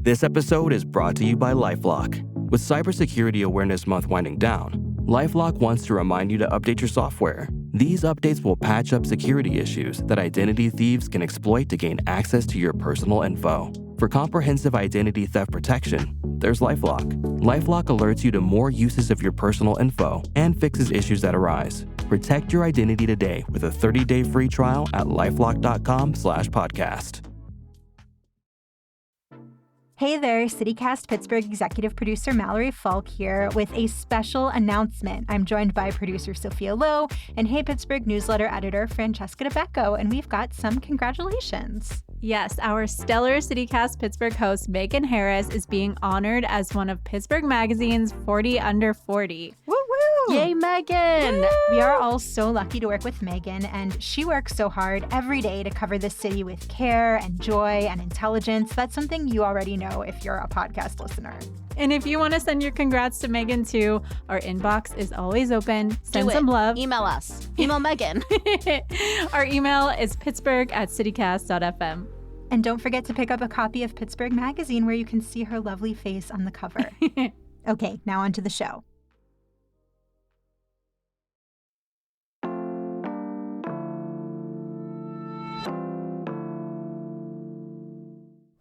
This episode is brought to you by LifeLock. With Cybersecurity Awareness Month winding down, LifeLock wants to remind you to update your software. These updates will patch up security issues that identity thieves can exploit to gain access to your personal info. For comprehensive identity theft protection, there's LifeLock. LifeLock alerts you to more uses of your personal info and fixes issues that arise. Protect your identity today with a 30-day free trial at lifelock.com/podcast. Hey there, CityCast Pittsburgh executive producer Mallory Falk here with a special announcement. I'm joined by producer Sophia Lowe and Hey Pittsburgh newsletter editor Francesca DeBecco, and we've got some congratulations. Yes, our stellar CityCast Pittsburgh host Megan Harris is being honored as one of Pittsburgh Magazine's 40 Under 40. Woo woo! Yay, Megan! Woo! We are all so lucky to work with Megan, and she works so hard every day to cover the city with care and joy and intelligence. That's something you already know if you're a podcast listener. And if you want to send your congrats to Megan too, our inbox is always open. Send some love. Email us. Email Megan. Our email is pittsburgh@citycast.fm. And don't forget to pick up a copy of Pittsburgh Magazine where you can see her lovely face on the cover. Okay, now on to the show.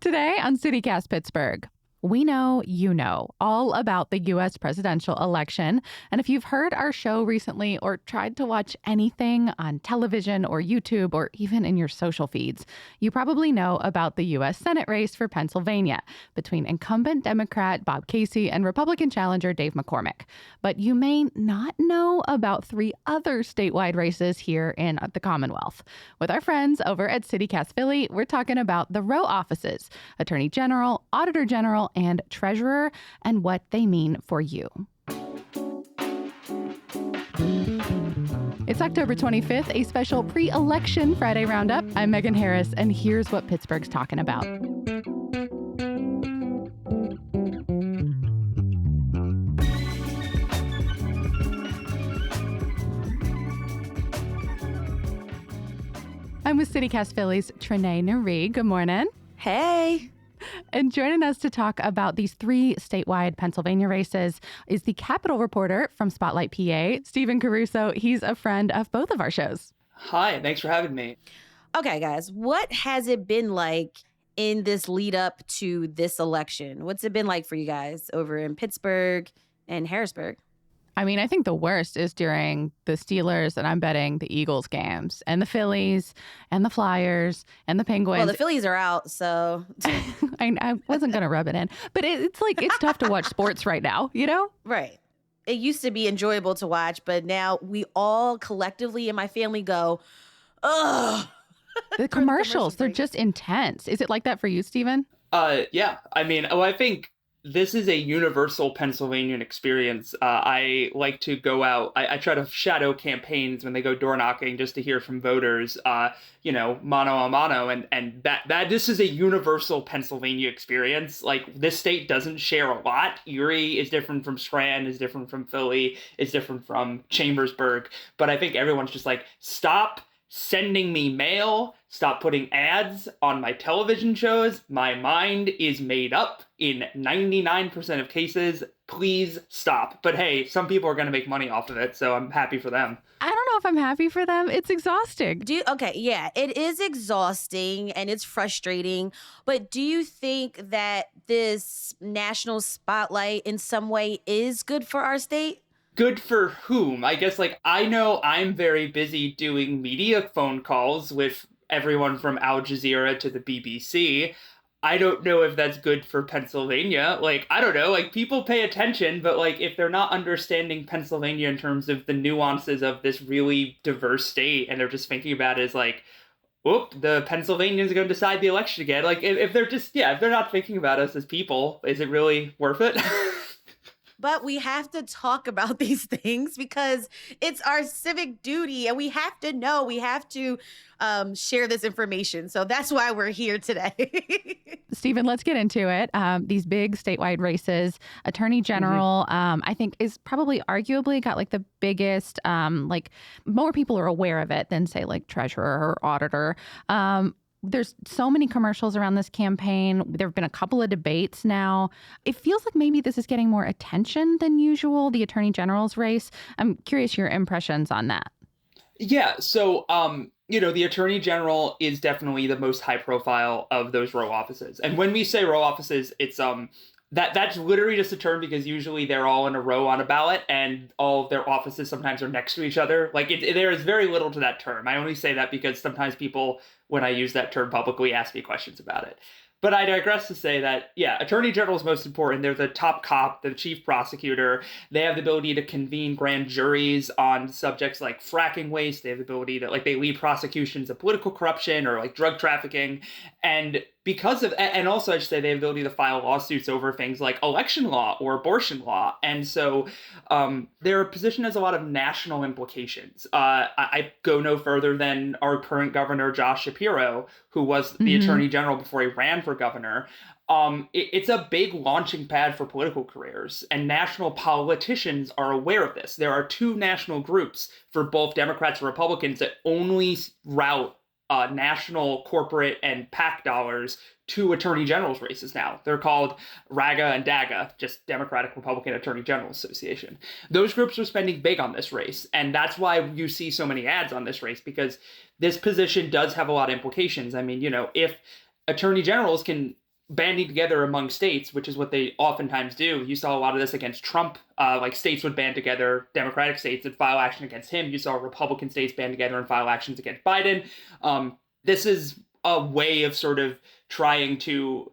Today on CityCast Pittsburgh, we know you know all about the U.S. presidential election. And if you've heard our show recently or tried to watch anything on television or YouTube or even in your social feeds, you probably know about the U.S. Senate race for Pennsylvania between incumbent Democrat Bob Casey and Republican challenger Dave McCormick. But you may not know about 3 other statewide races here in the Commonwealth. With our friends over at CityCast Philly, we're talking about the row offices, Attorney General, Auditor General, and Treasurer, and what they mean for you. It's October 25th, a special pre-election Friday roundup. I'm Megan Harris, and here's what Pittsburgh's talking about. I'm with CityCast Philly's Trenae Nari. Good morning. Hey. And joining us to talk about these 3 statewide Pennsylvania races is the Capitol reporter from Spotlight PA, Stephen Caruso. He's a friend of both of our shows. Hi, thanks for having me. Okay, guys, what has it been like in this lead up to this election? What's it been like for you guys over in Pittsburgh and Harrisburg? I mean, I think the worst is during the Steelers and I'm betting the Eagles games and the Phillies and the Flyers and the Penguins. Well, the Phillies are out, so. I wasn't going to rub it in. But it's like, it's tough to watch sports right now, you know? Right. It used to be enjoyable to watch, but now we all collectively in my family go, ugh. The commercials, they're just intense. Is it like that for you, Stephen? Yeah. I mean, I think this is a universal Pennsylvanian experience. I like to go out. I try to shadow campaigns when they go door knocking just to hear from voters, mano a mano. And that this is a universal Pennsylvania experience. Like, this state doesn't share a lot. Erie is different from Scranton, is different from Philly, is different from Chambersburg. But I think everyone's just like, stop sending me mail. Stop putting ads on my television shows. My mind is made up in 99% of cases. Please stop. But hey, some people are going to make money off of it, so I'm happy for them. I don't know if I'm happy for them. It's exhausting. Yeah, it is exhausting and it's frustrating. But do you think that this national spotlight in some way is good for our state? Good for whom? I guess, I know I'm very busy doing media phone calls with everyone from Al Jazeera to the BBC. I don't know if that's good for Pennsylvania. I don't know, people pay attention, but if they're not understanding Pennsylvania in terms of the nuances of this really diverse state, and they're just thinking about it as the Pennsylvanians are going to decide the election again. If they're if they're not thinking about us as people, is it really worth it? But we have to talk about these things because it's our civic duty and we have to know, we have to share this information. So that's why we're here today. Stephen, let's get into it. These big statewide races, Attorney General, I think is probably arguably got the biggest, more people are aware of it than say Treasurer or Auditor. There's so many commercials around this campaign. There have been a couple of debates now. It feels like maybe this is getting more attention than usual, the attorney general's race. I'm curious your impressions on that. Yeah, so the attorney general is definitely the most high profile of those row offices. And when we say row offices, it's that's literally just a term because usually they're all in a row on a ballot and all of their offices sometimes are next to each other. Like there is very little to that term. I only say that because sometimes people, when I use that term publicly, ask me questions about it. But I digress to say that, yeah, attorney general is most important. They're the top cop, the chief prosecutor. They have the ability to convene grand juries on subjects like fracking waste. They have the ability to, they lead prosecutions of political corruption or drug trafficking. And and also I should say they have the ability to file lawsuits over things like election law or abortion law. And so their position has a lot of national implications. I go no further than our current governor, Josh Shapiro, who was the attorney general before he ran for governor. It's a big launching pad for political careers, and national politicians are aware of this. There are two national groups for both Democrats and Republicans that only route national corporate and PAC dollars to attorney general's races now. They're called RAGA and DAGA, just Democratic Republican Attorney General Association. Those groups are spending big on this race, and that's why you see so many ads on this race, because this position does have a lot of implications. I mean, if attorney generals can banding together among states, which is what they oftentimes do. You saw a lot of this against Trump. States would band together, Democratic states, and file action against him. You saw Republican states band together and file actions against Biden. This is a way of sort of trying to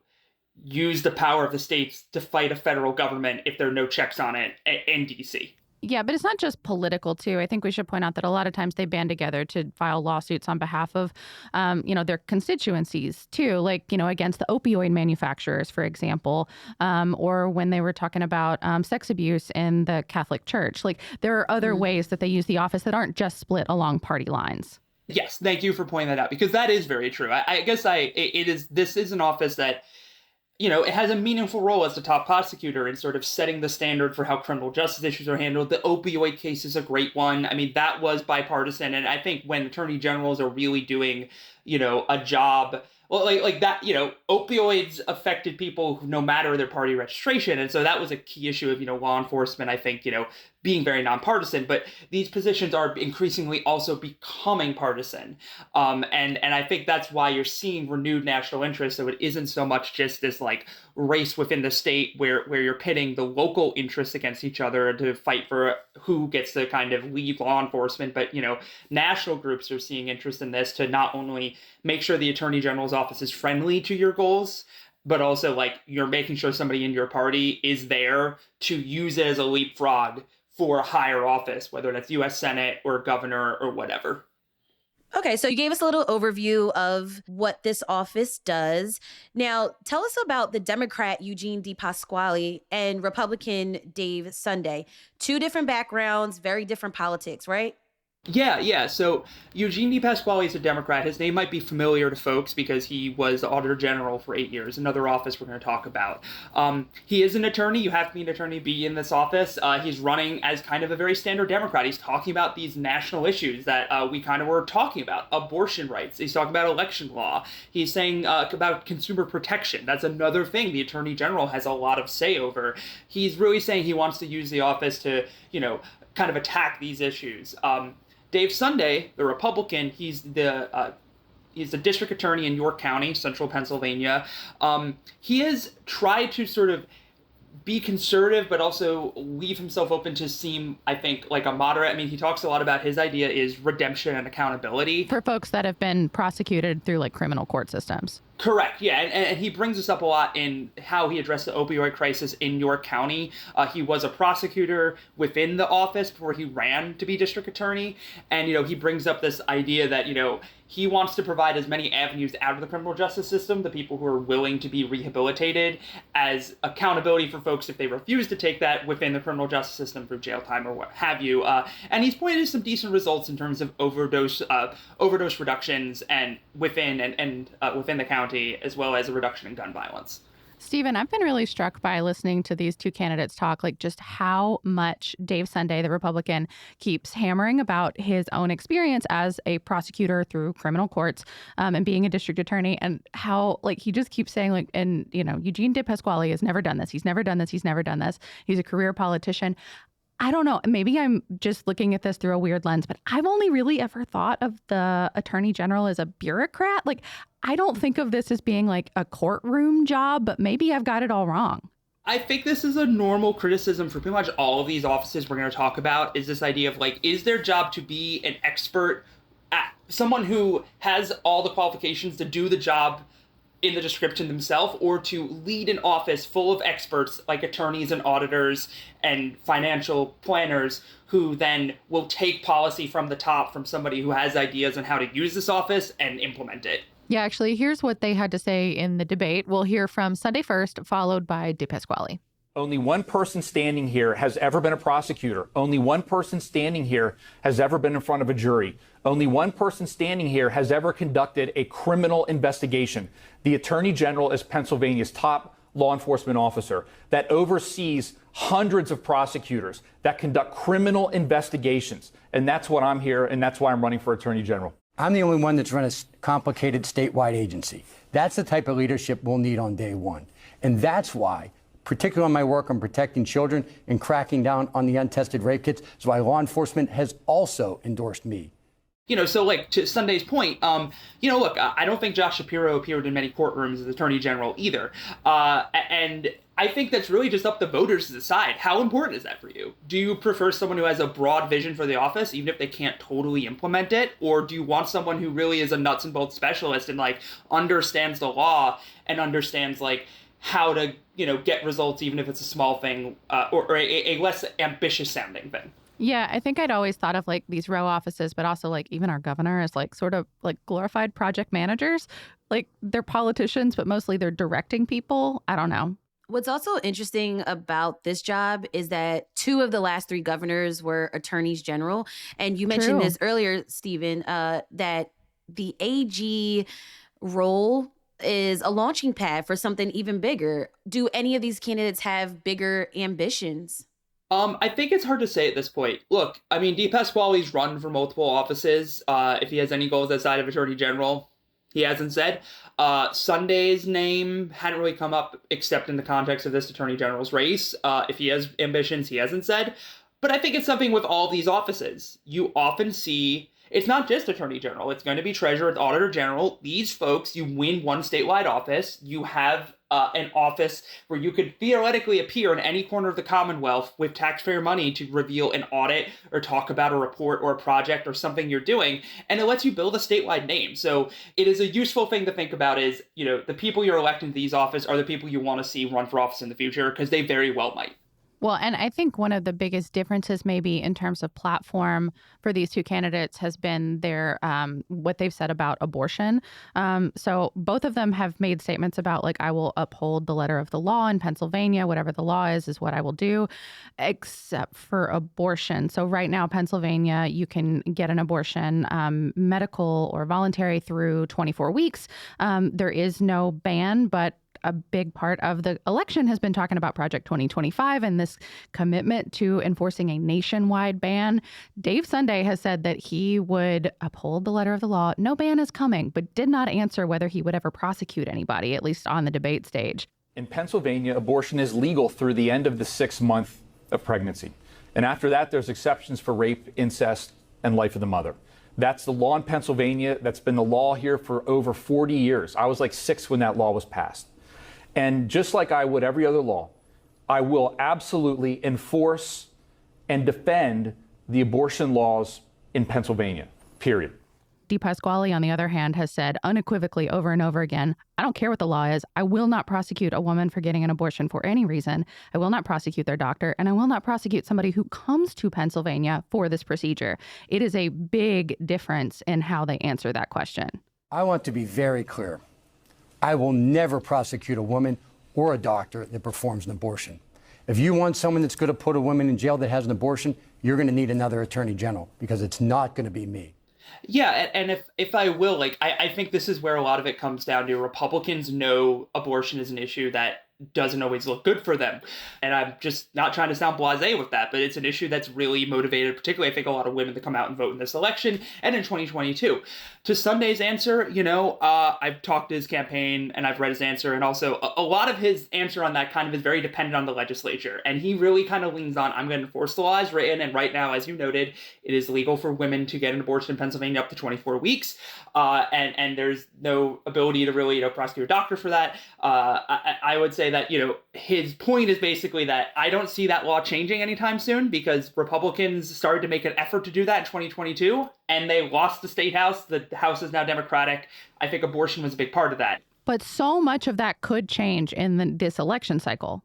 use the power of the states to fight a federal government if there are no checks on it in D.C. Yeah, but it's not just political, too. I think we should point out that a lot of times they band together to file lawsuits on behalf of, their constituencies, too, against the opioid manufacturers, for example, or when they were talking about sex abuse in the Catholic Church. There are other ways that they use the office that aren't just split along party lines. Yes, thank you for pointing that out, because that is very true. This is an office that, it has a meaningful role as the top prosecutor in sort of setting the standard for how criminal justice issues are handled. The opioid case is a great one. I mean, that was bipartisan. And I think when attorney generals are really doing, a job, opioids affected people no matter their party registration. And so that was a key issue of, law enforcement, I think, being very nonpartisan. But these positions are increasingly also becoming partisan. And I think that's why you're seeing renewed national interest. So it isn't so much just this race within the state where you're pitting the local interests against each other to fight for who gets to kind of lead law enforcement. But, national groups are seeing interest in this to not only make sure the attorney general's office is friendly to your goals, but also you're making sure somebody in your party is there to use it as a leapfrog for a higher office, whether that's U.S. Senate or governor or whatever. Okay, so you gave us a little overview of what this office does. Now, tell us about the Democrat Eugene DePasquale and Republican Dave Sunday. Two different backgrounds, very different politics, right? Yeah. So Eugene DePasquale is a Democrat. His name might be familiar to folks because he was the Auditor General for 8 years, another office we're going to talk about. He is an attorney. You have to be an attorney to be in this office. He's running as kind of a very standard Democrat. He's talking about these national issues that we kind of were talking about. Abortion rights. He's talking about election law. He's saying about consumer protection. That's another thing the Attorney General has a lot of say over. He's really saying he wants to use the office to, kind of attack these issues. Dave Sunday, the Republican, he's the district attorney in York County, central Pennsylvania. He has tried to sort of be conservative, but also leave himself open to seem, I think, like a moderate. I mean, he talks a lot about his idea is redemption and accountability. For folks that have been prosecuted through criminal court systems. Correct. Yeah. And he brings this up a lot in how he addressed the opioid crisis in York County. He was a prosecutor within the office before he ran to be district attorney. And, he brings up this idea that, he wants to provide as many avenues out of the criminal justice system, the people who are willing to be rehabilitated, as accountability for folks if they refuse to take that within the criminal justice system through jail time or what have you. And he's pointed to some decent results in terms of overdose reductions and within the county, as well as a reduction in gun violence. Stephen, I've been really struck by listening to these two candidates talk, like just how much Dave Sunday, the Republican, keeps hammering about his own experience as a prosecutor through criminal courts and being a district attorney, and how like he just keeps saying like, and Eugene DePasquale has never done this. He's never done this. He's never done this. He's a career politician. I don't know. Maybe I'm just looking at this through a weird lens, but I've only really ever thought of the attorney general as a bureaucrat. Like, I don't think of this as being like a courtroom job, but maybe I've got it all wrong. I think this is a normal criticism for pretty much all of these offices we're going to talk about, is this idea of like, is their job to be an expert, someone who has all the qualifications to do the job in the description themselves, or to lead an office full of experts like attorneys and auditors and financial planners who then will take policy from the top from somebody who has ideas on how to use this office and implement it. Yeah, actually, here's what they had to say in the debate. We'll hear from Sunday First, followed by DePasquale. Only one person standing here has ever been a prosecutor. Only one person standing here has ever been in front of a jury. Only one person standing here has ever conducted a criminal investigation. The Attorney General is Pennsylvania's top law enforcement officer that oversees hundreds of prosecutors that conduct criminal investigations. And that's what I'm here, and that's why I'm running for Attorney General. I'm the only one that's run a complicated statewide agency. That's the type of leadership we'll need on day one. And that's why, particularly on my work on protecting children and cracking down on the untested rape kits, is why law enforcement has also endorsed me. So like to Sunday's point, look, I don't think Josh Shapiro appeared in many courtrooms as Attorney General either. And I think that's really just up to voters to decide. How important is that for you? Do you prefer someone who has a broad vision for the office, even if they can't totally implement it? Or do you want someone who really is a nuts and bolts specialist and like understands the law and understands like how to, get results, even if it's a small thing or a less ambitious sounding thing? Yeah, I think I'd always thought of like these row offices, but also like even our governor as like sort of like glorified project managers. Like they're politicians, but mostly they're directing people. I don't know. What's also interesting about this job is that 2 of the last 3 governors were attorneys general. And you mentioned this earlier, Stephen, that the AG role is a launching pad for something even bigger. Do any of these candidates have bigger ambitions? I think it's hard to say at this point. Look, I mean, DePasquale's run for multiple offices. If he has any goals outside of Attorney General, he hasn't said. Sunday's name hadn't really come up except in the context of this Attorney General's race. If he has ambitions, he hasn't said. But I think it's something with all these offices. You often see, it's not just Attorney General. It's going to be Treasurer, it's Auditor General. These folks, you win one statewide office. You have an office where you could theoretically appear in any corner of the Commonwealth with taxpayer money to reveal an audit or talk about a report or a project or something you're doing. And it lets you build a statewide name. So it is a useful thing to think about is, the people you're electing to these offices are the people you want to see run for office in the future, because they very well might. Well, and I think one of the biggest differences maybe in terms of platform for these two candidates has been their what they've said about abortion. So both of them have made statements about like, I will uphold the letter of the law in Pennsylvania. Whatever the law is what I will do, except for abortion. So right now, Pennsylvania, you can get an abortion, medical or voluntary, through 24 weeks. There is no ban, but a big part of the election has been talking about Project 2025 and this commitment to enforcing a nationwide ban. Dave Sunday has said that he would uphold the letter of the law. No ban is coming, but did not answer whether he would ever prosecute anybody, at least on the debate stage. In Pennsylvania, abortion is legal through the end of the 6th month of pregnancy. And after that, there's exceptions for rape, incest, and life of the mother. That's the law in Pennsylvania. That's been the law here for over 40 years. I was like 6 when that law was passed. And just like I would every other law, I will absolutely enforce and defend the abortion laws in Pennsylvania, period. DePasquale, on the other hand, has said unequivocally over and over again, I don't care what the law is. I will not prosecute a woman for getting an abortion for any reason. I will not prosecute their doctor, and I will not prosecute somebody who comes to Pennsylvania for this procedure. It is a big difference in how they answer that question. I want to be very clear. I will never prosecute a woman or a doctor that performs an abortion. If you want someone that's going to put a woman in jail that has an abortion, you're going to need another attorney general, because it's not going to be me. Yeah, and if I will, I think this is where a lot of it comes down to. Republicans know abortion is an issue that doesn't always look good for them. And I'm just not trying to sound blasé with that, but it's an issue that's really motivated, particularly I think a lot of women to come out and vote in this election and in 2022. To Sunday's answer, I've talked to his campaign and I've read his answer, and also a lot of his answer on that kind of is very dependent on the legislature. And he really kind of leans on, I'm going to enforce the law as written. And right now, as you noted, it is legal for women to get an abortion in Pennsylvania up to 24 weeks. And there's no ability to really, prosecute a doctor for that. I would say that, his point is basically that I don't see that law changing anytime soon, because Republicans started to make an effort to do that in 2022, and they lost the state house. The House is now Democratic. I think abortion was a big part of that. But so much of that could change in this election cycle.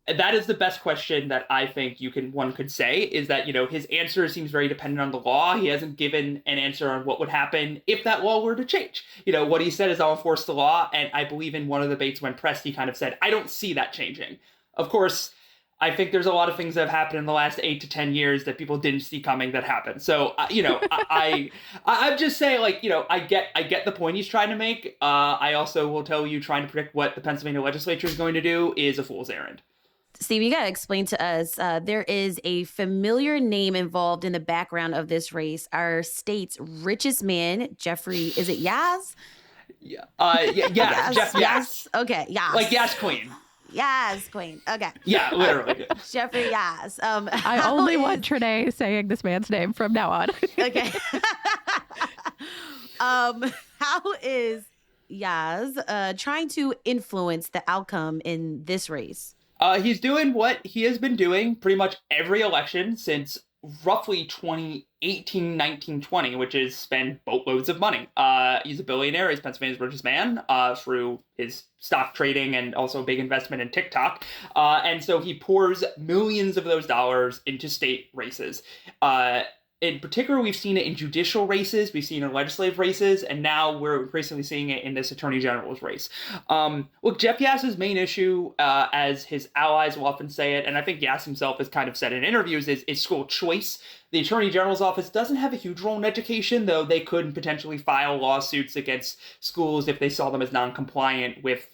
That is the best question that I think one could say, is that, his answer seems very dependent on the law. He hasn't given an answer on what would happen if that law were to change. What he said is, I'll enforce the law. And I believe in one of the debates when pressed, he kind of said, I don't see that changing. Of course, I think there's a lot of things that have happened in the last 8 to 10 years that people didn't see coming that happened. So, I'm just saying, I get the point he's trying to make. I also will tell you, trying to predict what the Pennsylvania legislature is going to do is a fool's errand. Steve, you got to explain to us, there is a familiar name involved in the background of this race. Our state's richest man, Jeffrey, is it Yaz? Yeah. Jeff Yaz. Okay, Yaz. Like Yaz Queen. Yaz Queen. Okay. Yeah, literally. Jeffrey Yaz. I only want Trinae saying this man's name from now on. Okay. How is Yaz trying to influence the outcome in this race? He's doing what he has been doing pretty much every election since roughly 2018, 19, 20, which is spend boatloads of money. He's a billionaire. He's Pennsylvania's richest man through his stock trading and also a big investment in TikTok. And so he pours millions of those dollars into state races. In particular, we've seen it in judicial races, we've seen it in legislative races, and now we're increasingly seeing it in this attorney general's race. Look, Jeff Yass's main issue, as his allies will often say it, and I think Yass himself has kind of said in interviews, is school choice. The attorney general's office doesn't have a huge role in education, though they could potentially file lawsuits against schools if they saw them as non-compliant with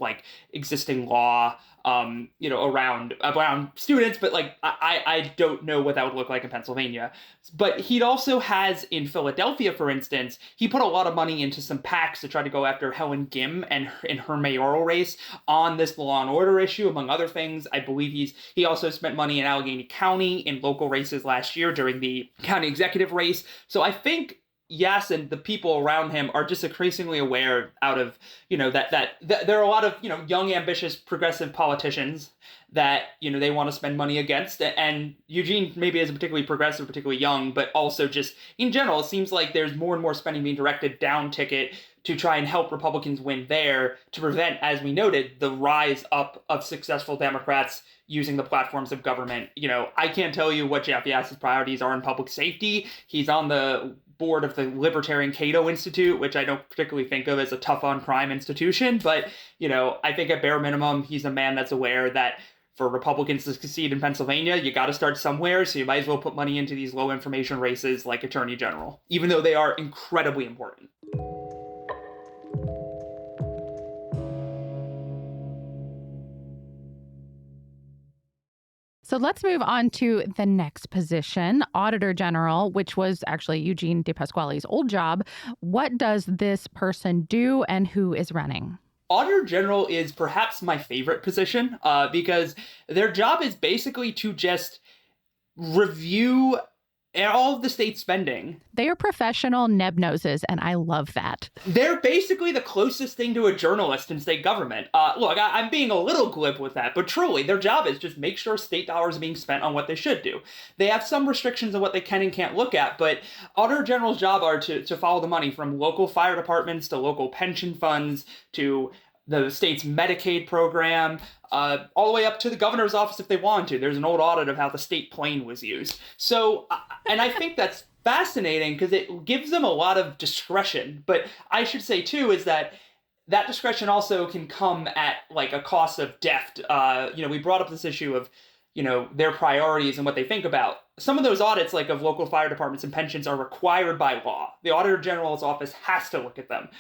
existing law. Around students, but I don't know what that would look like in Pennsylvania. But he also has in Philadelphia, for instance, he put a lot of money into some PACs to try to go after Helen Gim and in her mayoral race on this law and order issue, among other things. I believe he also spent money in Allegheny County in local races last year during the county executive race. So I think Yass and the people around him are just increasingly aware that there are a lot of, young, ambitious, progressive politicians that, they want to spend money against. And Eugene maybe isn't particularly progressive, particularly young, but also just in general, it seems like there's more and more spending being directed down ticket to try and help Republicans win there to prevent, as we noted, the rise up of successful Democrats using the platforms of government. I can't tell you what Jeff Yass's priorities are in public safety. He's on the board of the Libertarian Cato Institute, which I don't particularly think of as a tough on crime institution. But, I think at bare minimum, he's a man that's aware that for Republicans to succeed in Pennsylvania, you got to start somewhere. So you might as well put money into these low information races like attorney general, even though they are incredibly important. So let's move on to the next position, Auditor General, which was actually Eugene DePasquale's old job. What does this person do and who is running? Auditor General is perhaps my favorite position because their job is basically to just review all of the state spending. They are professional neb noses, and I love that. They're basically the closest thing to a journalist in state government. Look, I'm being a little glib with that, but truly, their job is just make sure state dollars are being spent on what they should do. They have some restrictions on what they can and can't look at, but Auditor General's job are to follow the money from local fire departments to local pension funds to the state's Medicaid program, all the way up to the governor's office if they want to. There's an old audit of how the state plane was used. So, and I think that's fascinating because it gives them a lot of discretion. But I should say, too, is that discretion also can come at a cost of deft. We brought up this issue of, their priorities and what they think about. Some of those audits, of local fire departments and pensions, are required by law. The Auditor General's office has to look at them.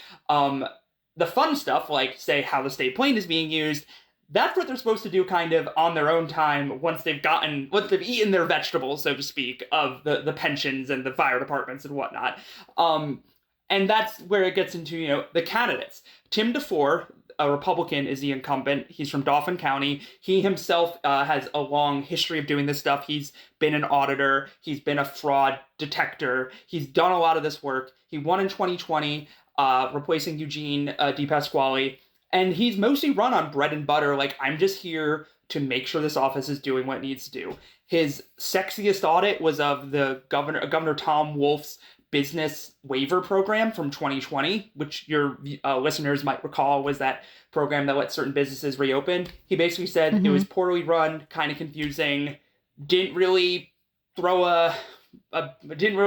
The fun stuff, say how the state plane is being used, That's what they're supposed to do kind of on their own time once they've eaten their vegetables, so to speak, of the pensions and the fire departments and whatnot. And that's where it gets into, the candidates. Tim DeFore, a Republican, is the incumbent. He's from Dauphin County. He himself has a long history of doing this stuff. He's been an auditor. He's been a fraud detector. He's done a lot of this work. He won in 2020, replacing Eugene DePasquale. And he's mostly run on bread and butter. Like, I'm just here to make sure this office is doing what it needs to do. His sexiest audit was of the Governor Tom Wolf's business waiver program from 2020, which your listeners might recall was that program that let certain businesses reopen. He basically said it was poorly run, kind of confusing, didn't really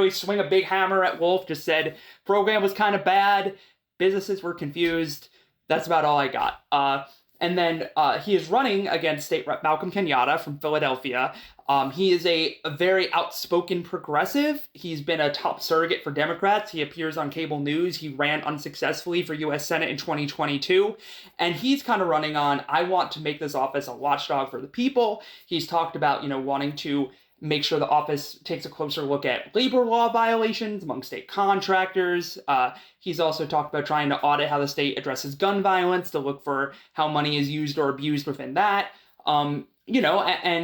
swing a big hammer at Wolf, just said program was kind of bad, businesses were confused. That's about all I got. And then he is running against State Rep Malcolm Kenyatta from Philadelphia. He is a very outspoken progressive. He's been a top surrogate for Democrats. He appears on cable news. He ran unsuccessfully for U.S. Senate in 2022. And he's kind of running on, I want to make this office a watchdog for the people. He's talked about, wanting to make sure the office takes a closer look at labor law violations among state contractors. He's also talked about trying to audit how the state addresses gun violence to look for how money is used or abused within that. And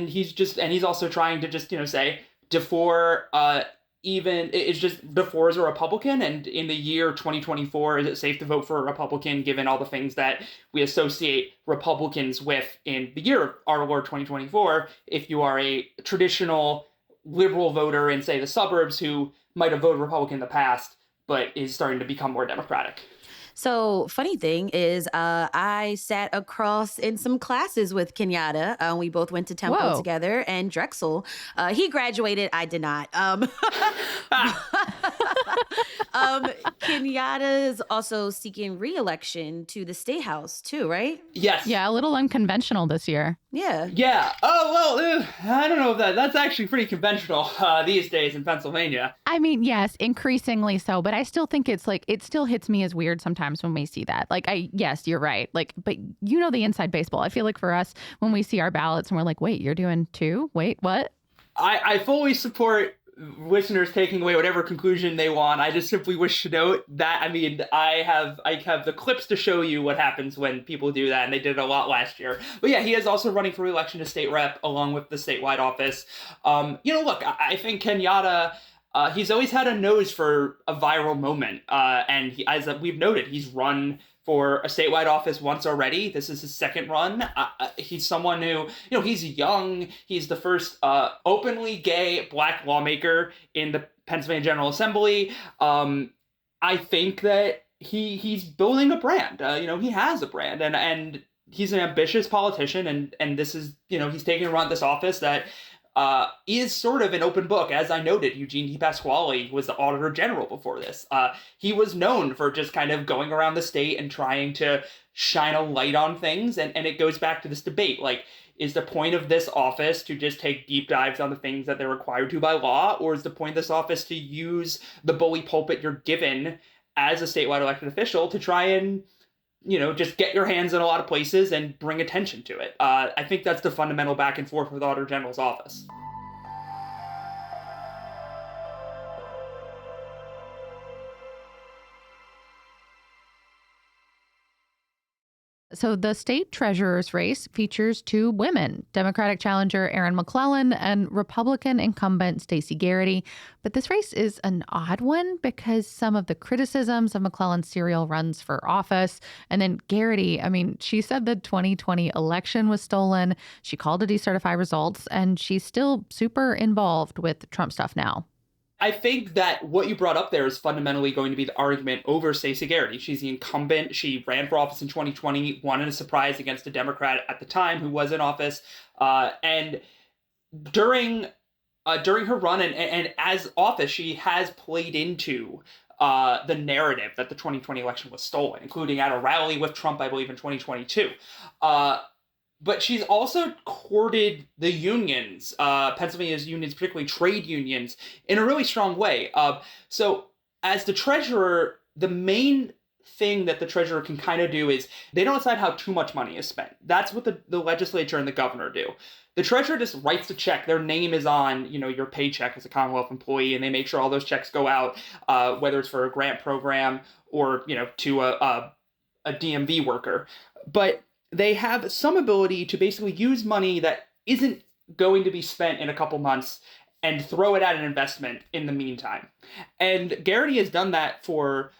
he's also trying to just, say DeFore, DeFore is a Republican, and in the year 2024, is it safe to vote for a Republican given all the things that we associate Republicans with in the year of our Lord 2024, if you are a traditional liberal voter in, say, the suburbs who might have voted Republican in the past, but is starting to become more Democratic. So funny thing is, I sat across in some classes with Kenyatta. We both went to Temple together, and Drexel. He graduated. I did not. Kenyatta is also seeking re-election to the State House too, right? Yes. Yeah, a little unconventional this year. Yeah. Yeah. Oh, well, I don't know if that's actually pretty conventional these days in Pennsylvania. I mean, yes, increasingly so, but I still think it's like, it still hits me as weird sometimes when we see that. Like, yes, you're right. Like, but the inside baseball. I feel like for us, when we see our ballots and we're like, wait, you're doing two? Wait, what? I fully support listeners taking away whatever conclusion they want. I just simply wish to note that, I have the clips to show you what happens when people do that, and they did it a lot last year. But yeah, he is also running for re-election to state rep along with the statewide office. Look, I think Kenyatta, he's always had a nose for a viral moment. And as we've noted, he's run for a statewide office once already. This is his second run. He's someone who, he's young. He's the first openly gay Black lawmaker in the Pennsylvania General Assembly. I think that he's building a brand. He has a brand, and he's an ambitious politician. And this is, he's taking a run at this office that is sort of an open book. As I noted, Eugene DePasquale was the Auditor General before this. He was known for just kind of going around the state and trying to shine a light on things. And it goes back to this debate, like, is the point of this office to just take deep dives on the things that they're required to by law? Or is the point of this office to use the bully pulpit you're given as a statewide elected official to try and just get your hands in a lot of places and bring attention to it? I think that's the fundamental back and forth with the Auditor General's office. So the state treasurer's race features two women, Democratic challenger Erin McClellan and Republican incumbent Stacey Garrity. But this race is an odd one because some of the criticisms of McClellan's serial runs for office, and then Garrity, she said the 2020 election was stolen. She called to decertify results, and she's still super involved with Trump stuff now. I think that what you brought up there is fundamentally going to be the argument over Stacey Garrity. She's the incumbent. She ran for office in 2020, won in a surprise against a Democrat at the time who was in office. And during her run and as office, she has played into the narrative that the 2020 election was stolen, including at a rally with Trump, I believe, in 2022. But she's also courted the unions, Pennsylvania's unions, particularly trade unions, in a really strong way. So as the treasurer, the main thing that the treasurer can kind of do is they don't decide how too much money is spent. That's what the legislature and the governor do. The treasurer just writes a check. Their name is on, your paycheck as a Commonwealth employee, and they make sure all those checks go out, whether it's for a grant program or, to a DMV worker. But they have some ability to basically use money that isn't going to be spent in a couple months and throw it at an investment in the meantime. And Garrity has done that for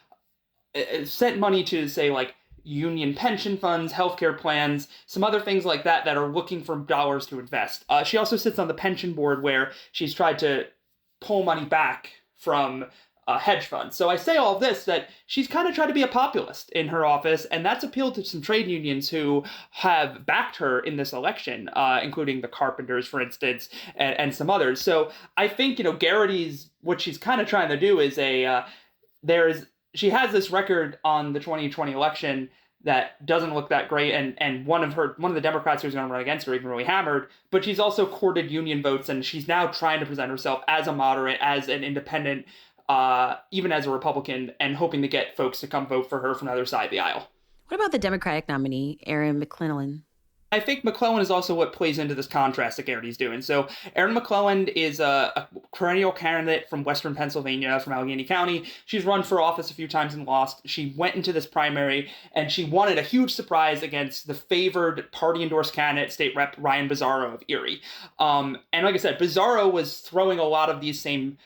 sent money to, say, like union pension funds, healthcare plans, some other things like that are looking for dollars to invest. She also sits on the pension board where she's tried to pull money back from hedge funds. So I say all of this, that she's kind of tried to be a populist in her office, and that's appealed to some trade unions who have backed her in this election, including the carpenters, for instance, and some others. So I think, Garrity's, what she's kind of trying to do is she has this record on the 2020 election that doesn't look that great, and one of the Democrats who's going to run against her even really hammered, but she's also courted union votes, and she's now trying to present herself as a moderate, as an independent, even as a Republican, and hoping to get folks to come vote for her from the other side of the aisle. What about the Democratic nominee, Erin McClellan? I think McClellan is also what plays into this contrast that Garrity's doing. So Erin McClellan is a perennial candidate from Western Pennsylvania, from Allegheny County. She's run for office a few times and lost. She went into this primary and she won at a huge surprise against the favored party-endorsed candidate, State Rep Ryan Bizzarro of Erie. And like I said, Bizzarro was throwing a lot of these same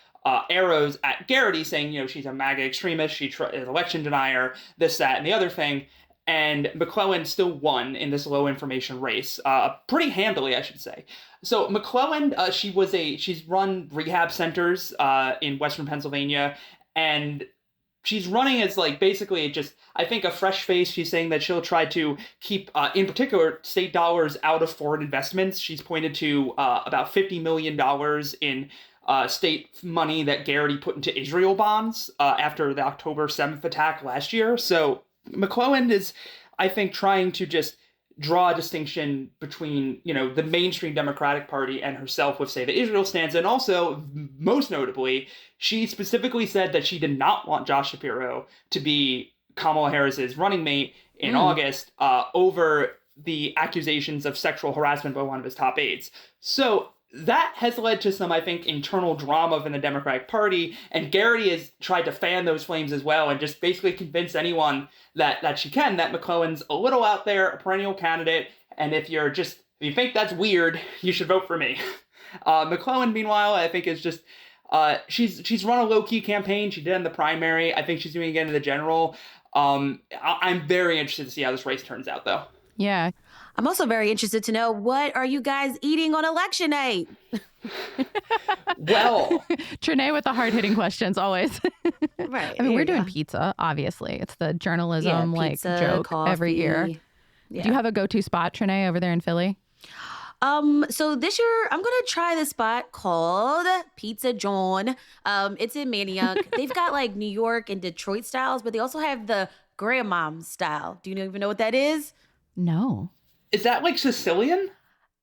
arrows at Garrity, saying, she's a MAGA extremist, is an election denier, this, that, and the other thing. And McClellan still won in this low information race, pretty handily, I should say. So McClellan, she's run rehab centers in Western Pennsylvania, and she's running as basically just, I think, a fresh face. She's saying that she'll try to keep, in particular, state dollars out of foreign investments. She's pointed to about $50 million in state money that Garrity put into Israel bonds after the October 7th attack last year. So McClellan is, I think, trying to just draw a distinction between, the mainstream Democratic Party and herself with, say, the Israel stance. And also, most notably, she specifically said that she did not want Josh Shapiro to be Kamala Harris's running mate in August over the accusations of sexual harassment by one of his top aides. So that has led to some, I think, internal drama within the Democratic Party, and Garrity has tried to fan those flames as well and just basically convince anyone that she can that McClellan's a little out there, a perennial candidate, and if you think that's weird, you should vote for me. McClellan, meanwhile, I think is just, she's run a low-key campaign. She did in the primary. I think she's doing it again in the general. I'm very interested to see how this race turns out, though. Yeah. I'm also very interested to know, what are you guys eating on election night? Well, Trinae with the hard-hitting questions always. Right. I mean, we're doing pizza, obviously. It's the journalism pizza, joke coffee. every year. Yeah. Do you have a go-to spot, Trinae, over there in Philly? So this year I'm gonna try this spot called Pizza John. It's in Manioc. They've got New York and Detroit styles, but they also have the grandmom style. Do you even know what that is? No. is that Sicilian?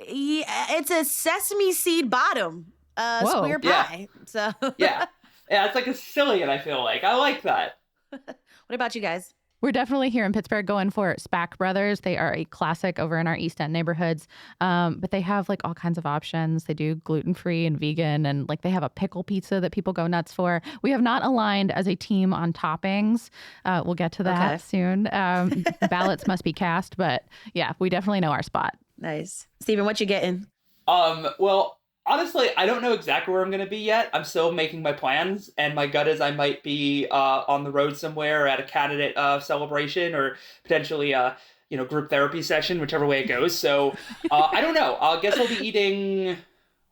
Yeah, it's a sesame seed bottom square Yeah. pie. So Yeah, it's like a Sicilian, I feel like. I like that. What about you guys? We're definitely here in Pittsburgh going for Spack Brothers. They are a classic over in our East End neighborhoods. But they have all kinds of options. They do gluten-free and vegan, and they have a pickle pizza that people go nuts for. We have not aligned as a team on toppings. We'll get to that soon. Ballots must be cast, but yeah, we definitely know our spot. Nice. Steven, what you getting? Well, honestly, I don't know exactly where I'm going to be yet. I'm still making my plans, and my gut is I might be on the road somewhere at a candidate celebration, or potentially group therapy session, whichever way it goes. So I don't know. I guess I'll be eating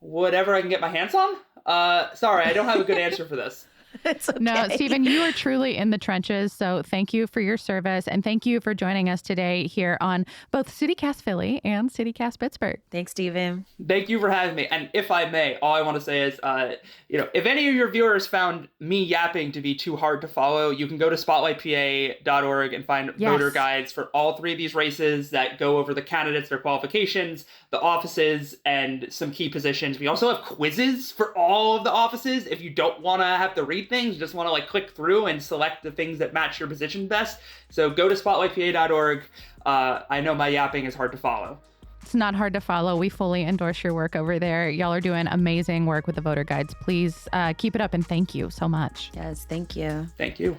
whatever I can get my hands on. Sorry, I don't have a good answer for this. It's okay. No, Stephen, you are truly in the trenches. So thank you for your service. And thank you for joining us today here on both CityCast Philly and CityCast Pittsburgh. Thanks, Steven. Thank you for having me. And if I may, all I want to say is, if any of your viewers found me yapping to be too hard to follow, you can go to spotlightpa.org and find voter guides for all three of these races that go over the candidates, their qualifications, the offices, and some key positions. We also have quizzes for all of the offices if you don't want to have to read things, you just want to like click through and select the things that match your position best. So go to spotlightpa.org. I know my yapping is hard to follow. It's not hard to follow. We fully endorse your work over there. Y'all are doing amazing work with the voter guides. Please keep it up, and thank you so much. Yes, thank you. Thank you.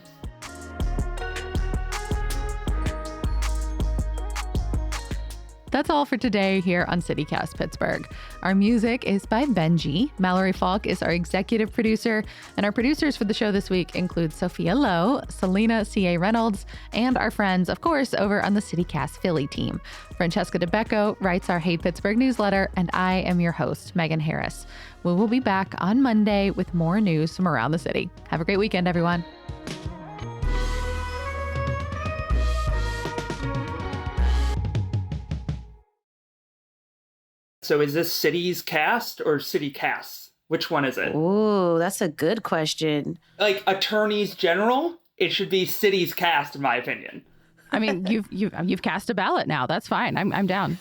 That's all for today here on CityCast Pittsburgh. Our music is by Benji. Mallory Falk is our executive producer, and our producers for the show this week include Sophia Lowe, Selena C.A. Reynolds, and our friends, of course, over on the CityCast Philly team. Francesca DeBecco writes our Hey Pittsburgh newsletter, and I am your host, Megan Harris. We will be back on Monday with more news from around the city. Have a great weekend, everyone. So is this City's Cast or City Casts? Which one is it? Ooh, that's a good question. Like attorneys general, it should be City's Cast, in my opinion. I mean, you've cast a ballot now. That's fine. I'm down.